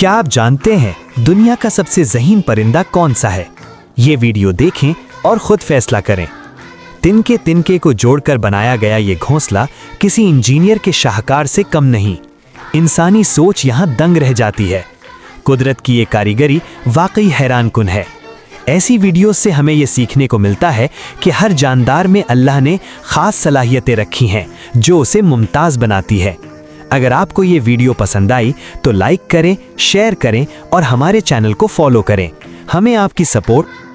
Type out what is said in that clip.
क्या आप जानते हैं दुनिया का सबसे ज़हीन परिंदा कौन सा है? ये वीडियो देखें और खुद फैसला करें। तिनके तिनके को जोड़कर बनाया गया ये घोंसला किसी इंजीनियर के शाहकार से कम नहीं। इंसानी सोच यहाँ दंग रह जाती है। कुदरत की ये कारीगरी वाकई हैरानकुन है। ऐसी वीडियोस से हमें ये सीखने को मिलता है कि हर जानदार में अल्लाह ने ख़ास सलाहियतें रखी हैं जो उसे मुमताज़ बनाती है। अगर आपको ये वीडियो पसंद आई तो लाइक करें, शेयर करें और हमारे चैनल को फॉलो करें। हमें आपकी सपोर्ट